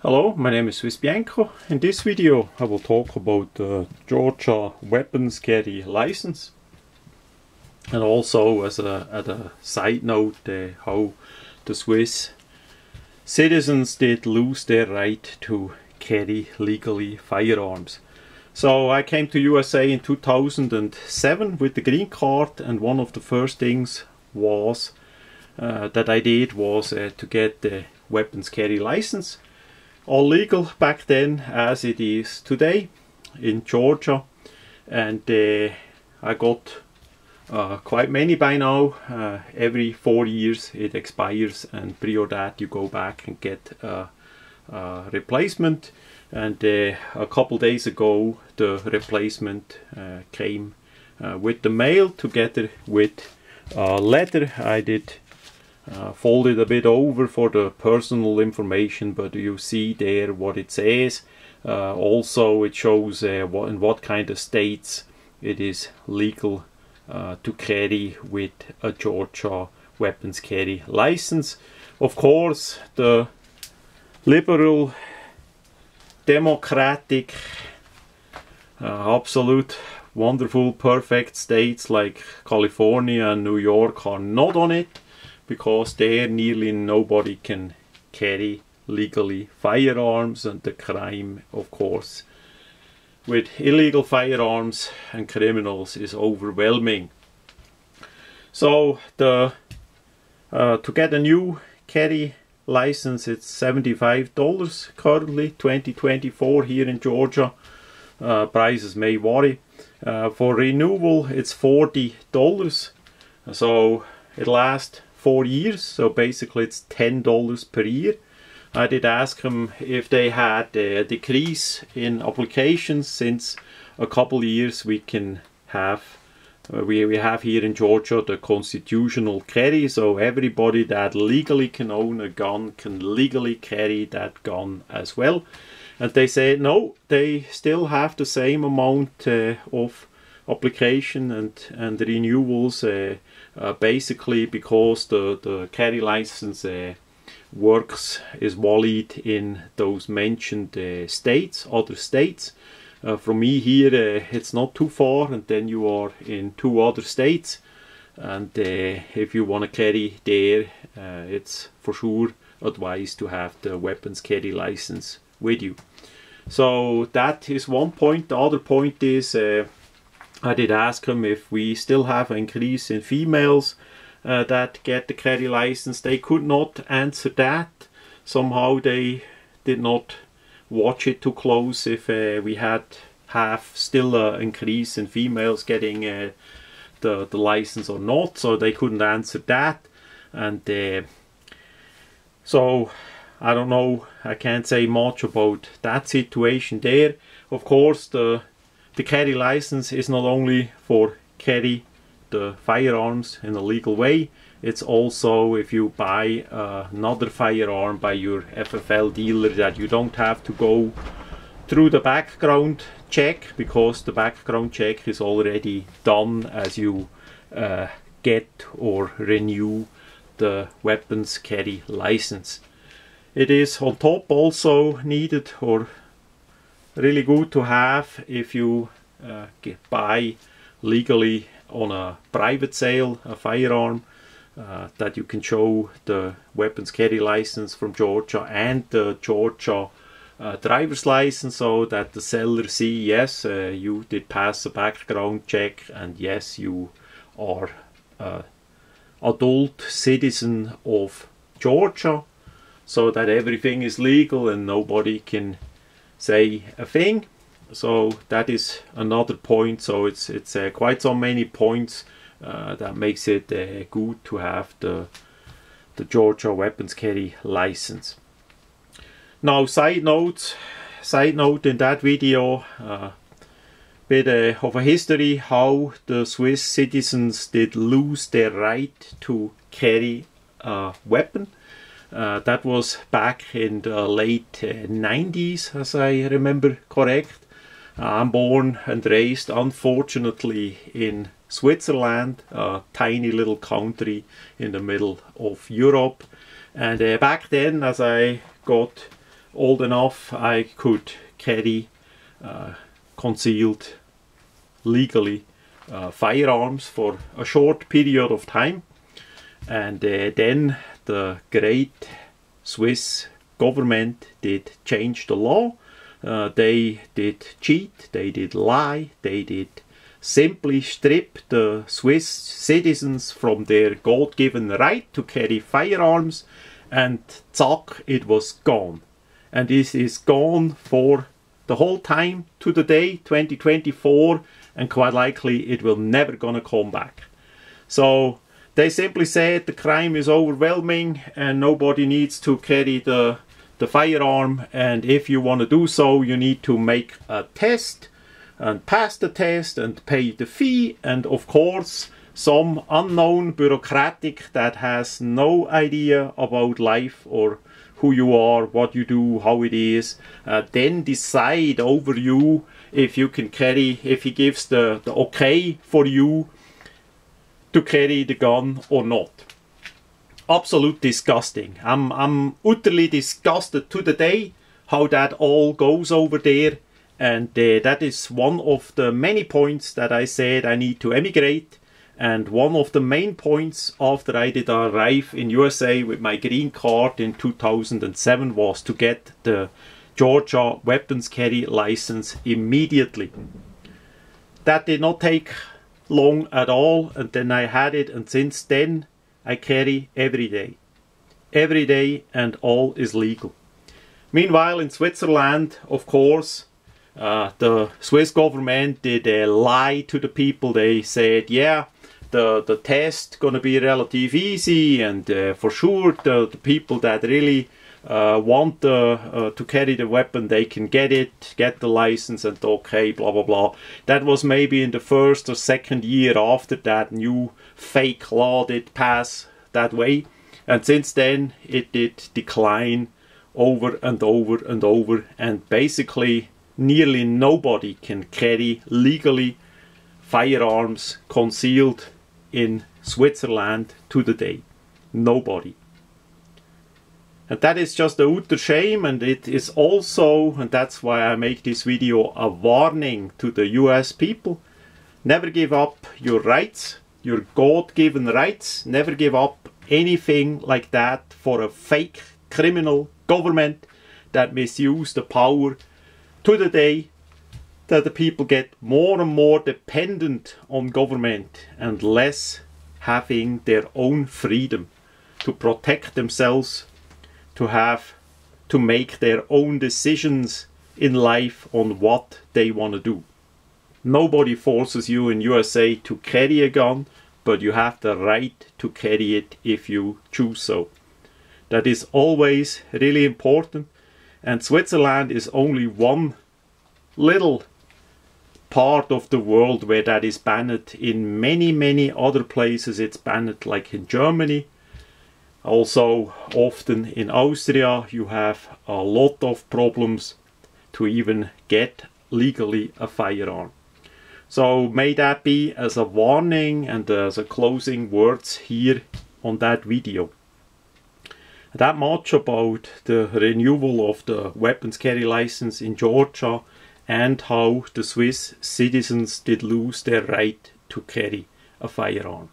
Hello, my name is Swiss Bianco. In this video I will talk about the Georgia weapons carry license, and also as a side note how the Swiss citizens did lose their right to carry legally firearms. So I came to USA in 2007 with the green card, and one of the first things was that I did was to get the weapons carry license. All legal back then as it is today in Georgia, and I got quite many by now. Every 4 years it expires, and prior that you go back and get a replacement, and a couple days ago the replacement came with the mail together with a letter. I did fold it a bit over for the personal information, but you see there what it says. Also it shows in what kind of states it is legal to carry with a Georgia weapons carry license. Of course, the liberal, democratic, absolute, wonderful, perfect states like California and New York are not on it, because there nearly nobody can carry legally firearms, and the crime, of course, with illegal firearms and criminals is overwhelming. So to get a new carry license, it's $75 currently, 2024 here in Georgia. Prices may vary. For renewal it's $40, so it lasts 4 years, so basically it's $10 per year. I did ask them if they had a decrease in applications. Since a couple of years we can have we have here in Georgia the constitutional carry, so everybody that legally can own a gun can legally carry that gun as well. And they said no, they still have the same amount of application and renewals, basically because the carry license is valid in those mentioned states, other states. From me here it's not too far, and then you are in 2 other states, and if you want to carry there, it's for sure advised to have the weapons carry license with you. So that is one point. The other point is I did ask them if we still have an increase in females that get the carry license. They could not answer that. Somehow they did not watch it too close if we have still an increase in females getting the license or not. So they couldn't answer that, and so I don't know, I can't say much about that situation there. Of course, the carry license is not only for carry the firearms in a legal way, it's also if you buy another firearm by your FFL dealer, that you don't have to go through the background check, because the background check is already done as you get or renew the weapons carry license. It is on top also needed or really good to have if you buy legally on a private sale a firearm, that you can show the weapons carry license from Georgia and the Georgia driver's license, so that the seller see, yes, you did pass a background check, and yes, you are adult citizen of Georgia, so that everything is legal and nobody can say a thing. So that is another point. So it's quite so many points that makes it good to have the Georgia weapons carry license. Now, side note in that video, bit of a history how the Swiss citizens did lose their right to carry a weapon. That was back in the late 90s, as I remember correct. I'm born and raised, unfortunately, in Switzerland, a tiny little country in the middle of Europe. And back then, as I got old enough, I could carry concealed legally firearms for a short period of time. And then the great Swiss government did change the law. They did cheat, they did lie, they did simply strip the Swiss citizens from their God-given right to carry firearms, and zack, it was gone. And this is gone for the whole time to the day 2024, and quite likely it will never gonna come back. So they simply said the crime is overwhelming and nobody needs to carry the firearm, and if you want to do so you need to make a test and pass the test and pay the fee, and of course some unknown bureaucratic that has no idea about life or who you are, what you do, how it is, then decide over you if you can carry, if he gives the okay for you to carry the gun or not. Absolute disgusting. I'm utterly disgusted to the day how that all goes over there, and that is one of the many points that I said I need to emigrate. And one of the main points after I did arrive in USA with my green card in 2007 was to get the Georgia weapons carry license immediately. That did not take long at all, and then I had it, and since then I carry every day, and all is legal. Meanwhile, in Switzerland, of course, the Swiss government did lie to the people. They said, yeah, the test gonna be relative easy, and for sure the people that really want to carry the weapon, they can get it, get the license, and okay, blah blah blah. That was maybe in the first or second year after that new fake law did pass that way, and since then it did decline over and over and over, and basically nearly nobody can carry legally firearms concealed in Switzerland to the day. Nobody. And that is just a utter shame, and it is also, and that's why I make this video, a warning to the US people. Never give up your rights, your God-given rights. Never give up anything like that for a fake criminal government that misuse the power to the day that the people get more and more dependent on government and less having their own freedom to protect themselves, to make their own decisions in life on what they want to do. Nobody forces you in USA to carry a gun, but you have the right to carry it if you choose so. That is always really important, and Switzerland is only one little part of the world where that is banned. In many other places it's banned, like in Germany. Also often in Austria you have a lot of problems to even get legally a firearm. So may that be as a warning and as a closing words here on that video. That much about the renewal of the weapons carry license in Georgia and how the Swiss citizens did lose their right to carry a firearm.